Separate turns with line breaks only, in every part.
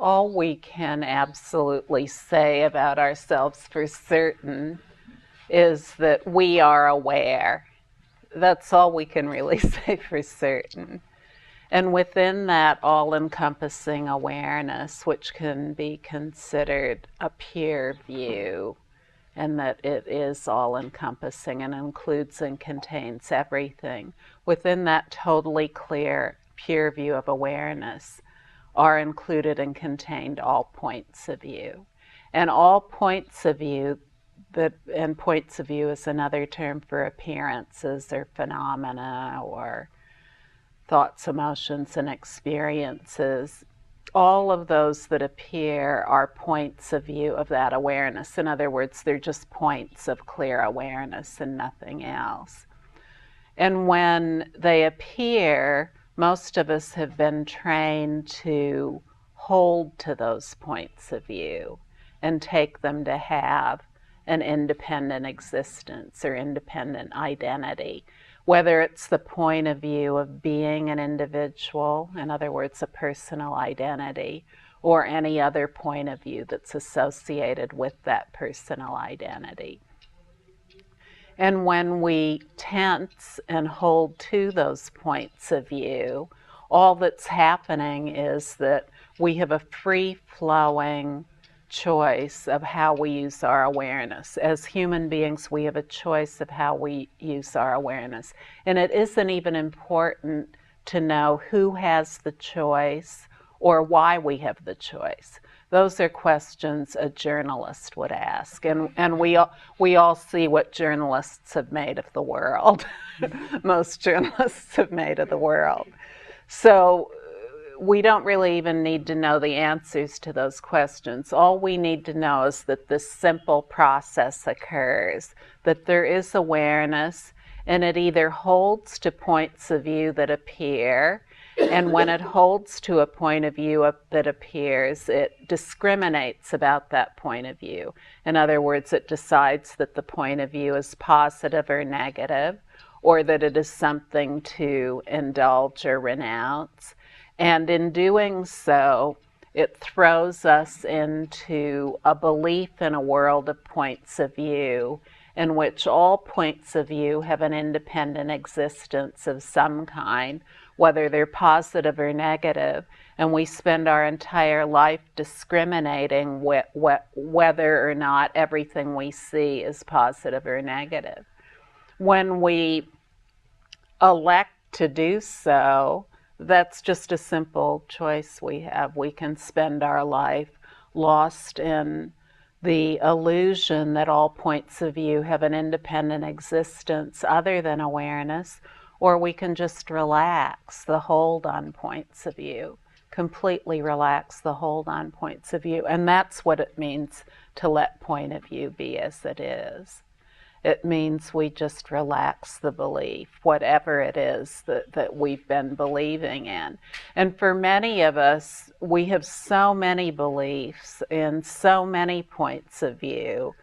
all we can absolutely say about ourselves for certain is that we are aware. That's all we can really say for certain. And within that all-encompassing awareness, which can be considered a peer view, and that it is all-encompassing and includes and contains everything, within that totally clear, pure view of awareness are included and contained all points of view. And all points of view, and points of view is another term for appearances or phenomena or thoughts, emotions, and experiences. All of those that appear are points of view of that awareness. In other words, they're just points of clear awareness and nothing else. And when they appear, most of us have been trained to hold to those points of view and take them to have an independent existence or independent identity. Whether it's the point of view of being an individual, in other words, a personal identity, or any other point of view that's associated with that personal identity. And when we tense and hold to those points of view, all that's happening is that we have a free-flowing choice of how we use our awareness. As human beings, we have a choice of how we use our awareness. And it isn't even important to know who has the choice or why we have the choice. Those are questions a journalist would ask. And we all see what journalists have made of the world. Most journalists have made of the world. So we don't really even need to know the answers to those questions. All we need to know is that this simple process occurs, that there is awareness, and it either holds to points of view that appear, and when it holds to a point of view that appears, it discriminates about that point of view. In other words, it decides that the point of view is positive or negative, or that it is something to indulge or renounce. And in doing so, it throws us into a belief in a world of points of view in which all points of view have an independent existence of some kind, whether they're positive or negative, and we spend our entire life discriminating whether or not everything we see is positive or negative. When we elect to do so, that's just a simple choice we have. We can spend our life lost in the illusion that all points of view have an independent existence other than awareness, or we can just relax the hold on points of view, completely relax the hold on points of view. And that's what it means to let point of view be as it is. It means we just relax the belief, whatever it is that we've been believing in. And for many of us, we have so many beliefs and so many points of view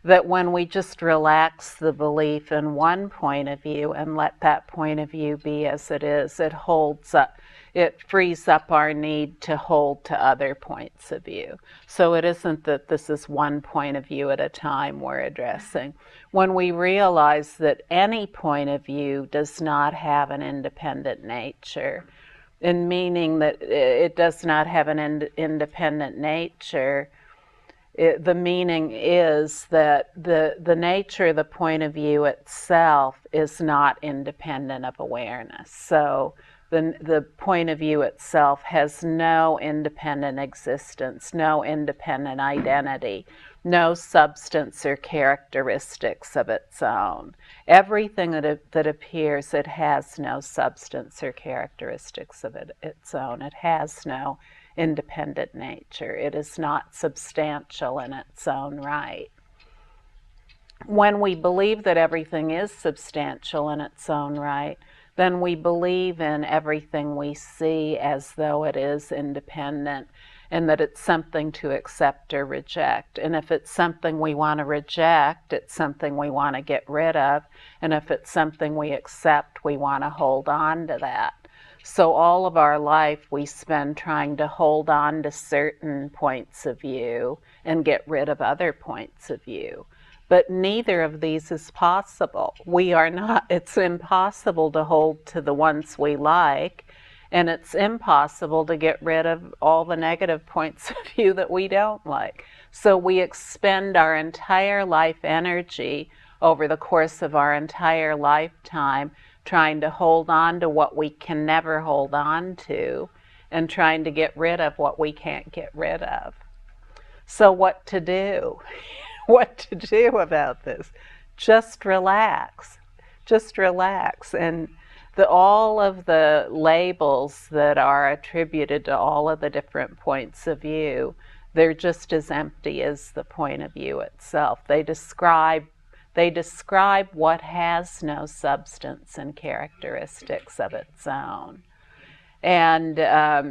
that when we just relax the belief in one point of view and let that point of view be as it is, it holds up. It frees up our need to hold to other points of view. So it isn't that this is one point of view at a time we're addressing. When we realize that any point of view does not have an independent nature, in meaning that it does not have an independent nature, the meaning is that the nature, the point of view itself is not independent of awareness. So the point of view itself has no independent existence, no independent identity, no substance or characteristics of its own. Everything that appears, it has no substance or characteristics of its own. It has no independent nature. It is not substantial in its own right. When we believe that everything is substantial in its own right, then we believe in everything we see as though it is independent and that it's something to accept or reject. And if it's something we want to reject, it's something we want to get rid of. And if it's something we accept, we want to hold on to that. So all of our life we spend trying to hold on to certain points of view and get rid of other points of view. But neither of these is possible. It's impossible to hold to the ones we like, and it's impossible to get rid of all the negative points of view that we don't like. So we expend our entire life energy over the course of our entire lifetime trying to hold on to what we can never hold on to and trying to get rid of what we can't get rid of. So what to do? What to do about this? Just relax. Just relax. And all of the labels that are attributed to all of the different points of view, they're just as empty as the point of view itself. They describe what has no substance and characteristics of its own. And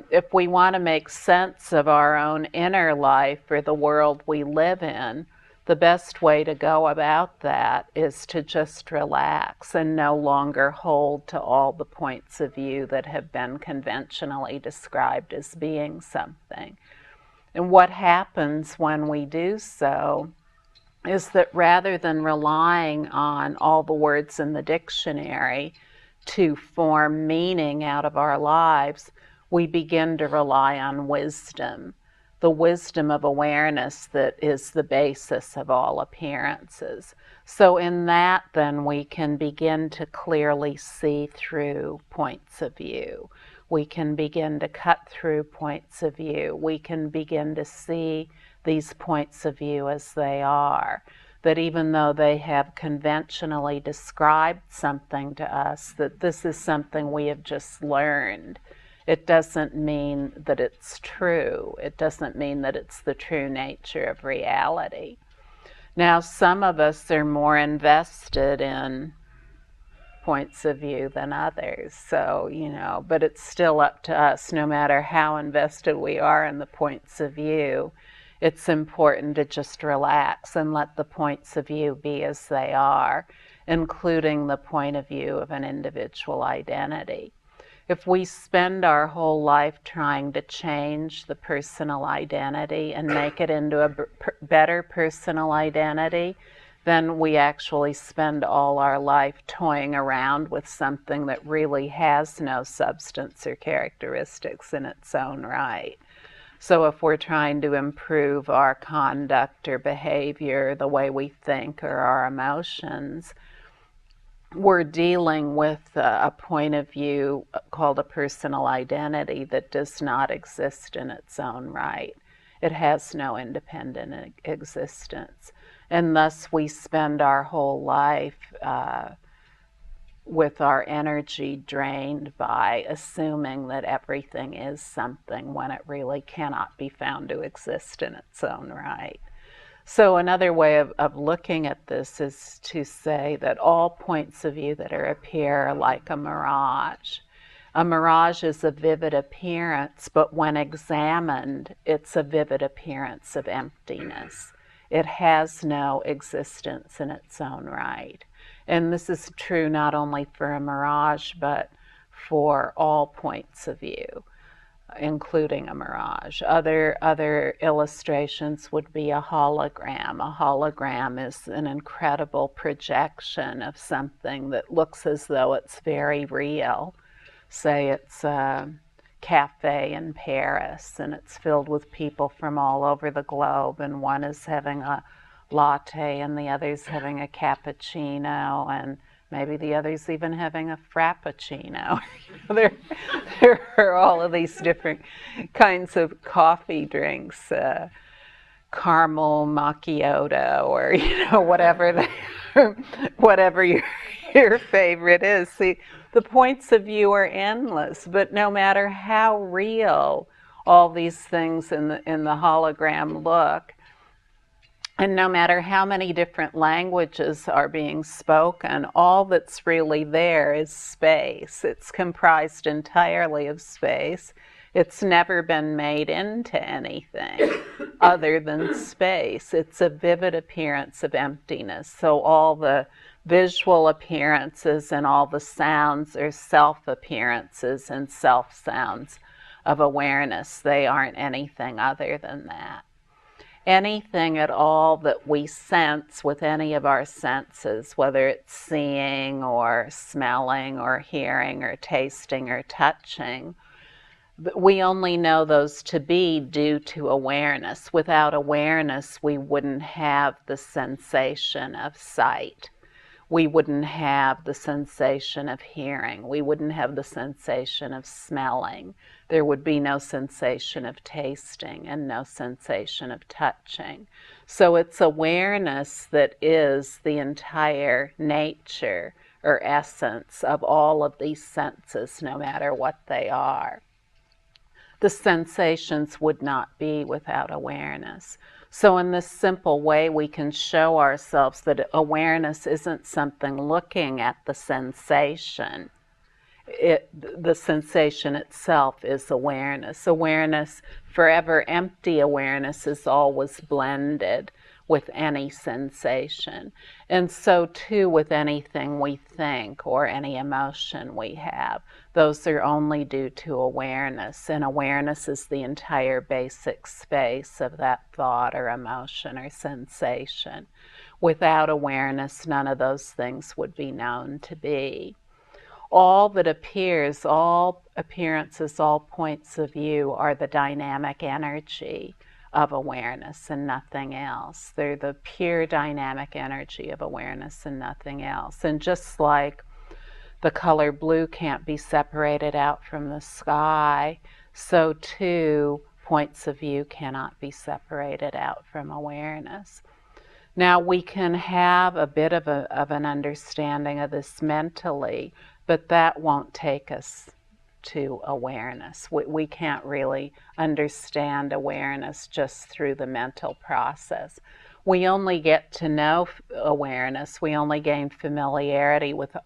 if we want to make sense of our own inner life or the world we live in, the best way to go about that is to just relax and no longer hold to all the points of view that have been conventionally described as being something. And what happens when we do so is that rather than relying on all the words in the dictionary to form meaning out of our lives, we begin to rely on wisdom, the wisdom of awareness that is the basis of all appearances. So in that, then, we can begin to clearly see through points of view. We can begin to cut through points of view. We can begin to see these points of view as they are, that even though they have conventionally described something to us, that this is something we have just learned. It doesn't mean that it's true. It doesn't mean that it's the true nature of reality. Now, some of us are more invested in points of view than others, so, but it's still up to us, no matter how invested we are in the points of view. It's important to just relax and let the points of view be as they are, including the point of view of an individual identity. If we spend our whole life trying to change the personal identity and make it into a better personal identity, then we actually spend all our life toying around with something that really has no substance or characteristics in its own right. So if we're trying to improve our conduct or behavior, the way we think or our emotions, we're dealing with a point of view called a personal identity that does not exist in its own right. It has no independent existence. And thus we spend our whole life with our energy drained by assuming that everything is something when it really cannot be found to exist in its own right. So another way of looking at this is to say that all points of view that appear are like a mirage. A mirage is a vivid appearance, but when examined, it's a vivid appearance of emptiness. It has no existence in its own right. And this is true not only for a mirage, but for all points of view, including a mirage. Other illustrations would be a hologram. A hologram is an incredible projection of something that looks as though it's very real. Say it's a cafe in Paris, and it's filled with people from all over the globe, and one is having a latte and the other's having a cappuccino, and maybe the other's even having a frappuccino. There are all of these different kinds of coffee drinks, caramel macchiato, or whatever your favorite is. See, the points of view are endless, but no matter how real all these things in the hologram look, and no matter how many different languages are being spoken, all that's really there is space. It's comprised entirely of space. It's never been made into anything other than space. It's a vivid appearance of emptiness. So all the visual appearances and all the sounds are self-appearances and self-sounds of awareness. They aren't anything other than that. Anything at all that we sense with any of our senses, whether it's seeing or smelling or hearing or tasting or touching, we only know those to be due to awareness. Without awareness, we wouldn't have the sensation of sight. We wouldn't have the sensation of hearing. We wouldn't have the sensation of smelling. There would be no sensation of tasting and no sensation of touching. So it's awareness that is the entire nature or essence of all of these senses, no matter what they are. The sensations would not be without awareness. So in this simple way, we can show ourselves that awareness isn't something looking at the sensation. The sensation itself is awareness. Awareness, forever empty awareness, is always blended with any sensation. And so too with anything we think or any emotion we have. Those are only due to awareness, and awareness is the entire basic space of that thought or emotion or sensation. Without awareness, none of those things would be known to be. All that appears, all appearances, all points of view are the dynamic energy of awareness and nothing else. They're the pure dynamic energy of awareness and nothing else. And just like the color blue can't be separated out from the sky, so too points of view cannot be separated out from awareness. Now we can have a bit of an understanding of this mentally, but that won't take us to awareness. We can't really understand awareness just through the mental process. We only get to know awareness, we only gain familiarity with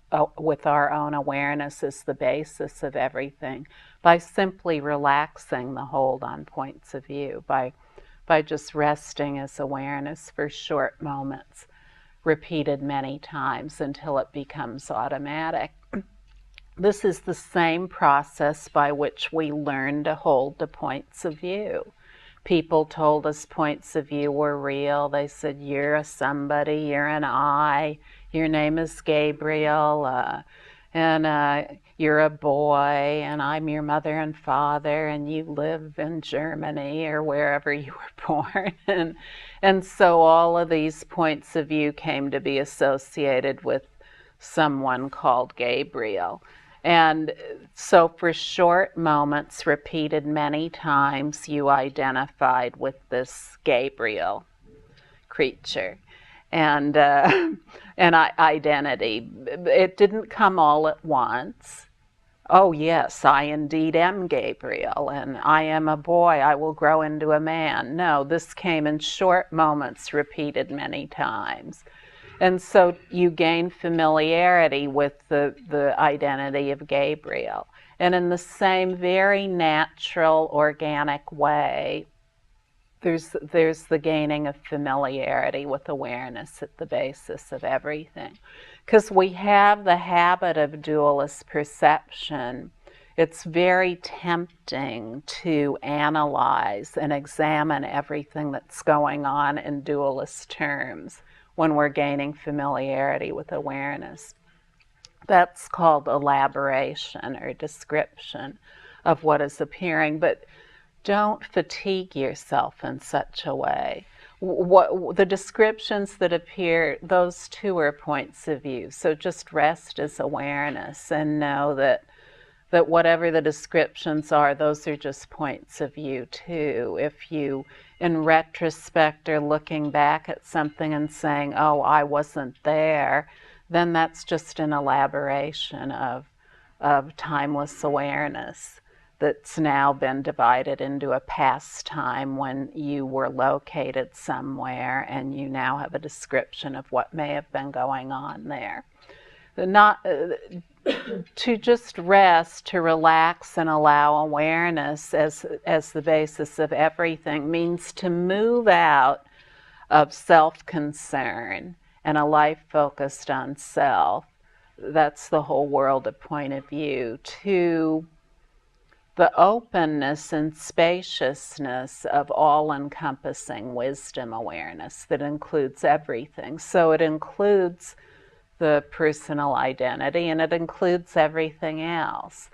our own awareness as the basis of everything by simply relaxing the hold on points of view, by just resting as awareness for short moments, repeated many times until it becomes automatic. This is the same process by which we learn to hold the points of view. People told us points of view were real. They said, you're a somebody, you're an I, your name is Gabriel, and you're a boy, and I'm your mother and father, and you live in Germany or wherever you were born. And so all of these points of view came to be associated with someone called Gabriel. And so for short moments, repeated many times, you identified with this Gabriel creature and identity. It didn't come all at once. Oh yes, I indeed am Gabriel, and I am a boy, I will grow into a man. No, this came in short moments, repeated many times. And so you gain familiarity with the identity of Gabriel. And in the same very natural, organic way, there's the gaining of familiarity with awareness at the basis of everything. Because we have the habit of dualist perception, it's very tempting to analyze and examine everything that's going on in dualist terms when we're gaining familiarity with awareness. That's called elaboration or description of what is appearing, but don't fatigue yourself in such a way. The descriptions that appear, those too are points of view. So just rest as awareness and know that whatever the descriptions are, those are just points of view too. If you, in retrospect, are looking back at something and saying, oh, I wasn't there, then that's just an elaboration of timeless awareness that's now been divided into a past time when you were located somewhere and you now have a description of what may have been going on there. Not to just rest, to relax and allow awareness as the basis of everything means to move out of self-concern and a life focused on self, that's the whole world of point of view, to the openness and spaciousness of all-encompassing wisdom awareness that includes everything. So it includes the personal identity and it includes everything else.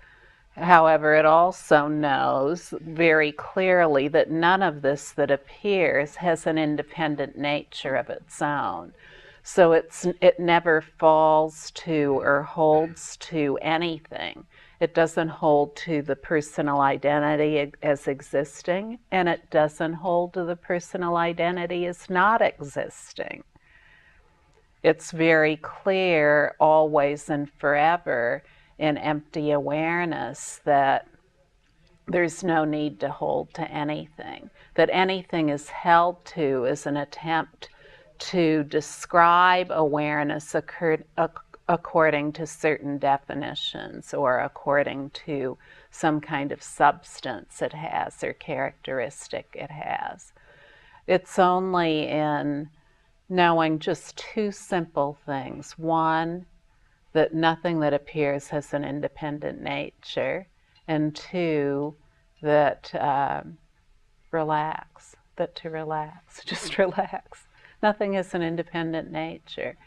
However, it also knows very clearly that none of this that appears has an independent nature of its own. So it never falls to or holds to anything. It doesn't hold to the personal identity as existing, and it doesn't hold to the personal identity as not existing. It's very clear always and forever in empty awareness that there's no need to hold to anything, that anything is held to as an attempt to describe awareness according to certain definitions or according to some kind of substance it has or characteristic it has. It's only in knowing just two simple things. One, that nothing that appears has an independent nature, and two, that to relax, just relax. Nothing has an independent nature.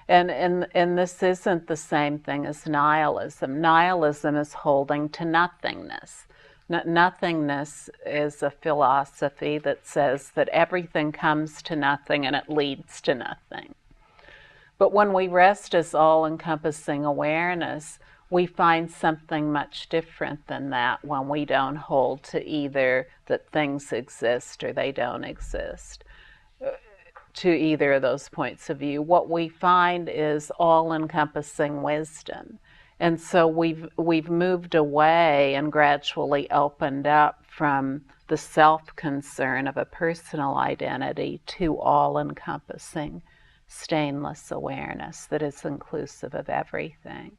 And this isn't the same thing as nihilism. Nihilism is holding to nothingness. Nothingness is a philosophy that says that everything comes to nothing and it leads to nothing. But when we rest as all-encompassing awareness, we find something much different than that when we don't hold to either that things exist or they don't exist, to either of those points of view. What we find is all-encompassing wisdom. And so we've moved away and gradually opened up from the self-concern of a personal identity to all-encompassing, stainless awareness that is inclusive of everything.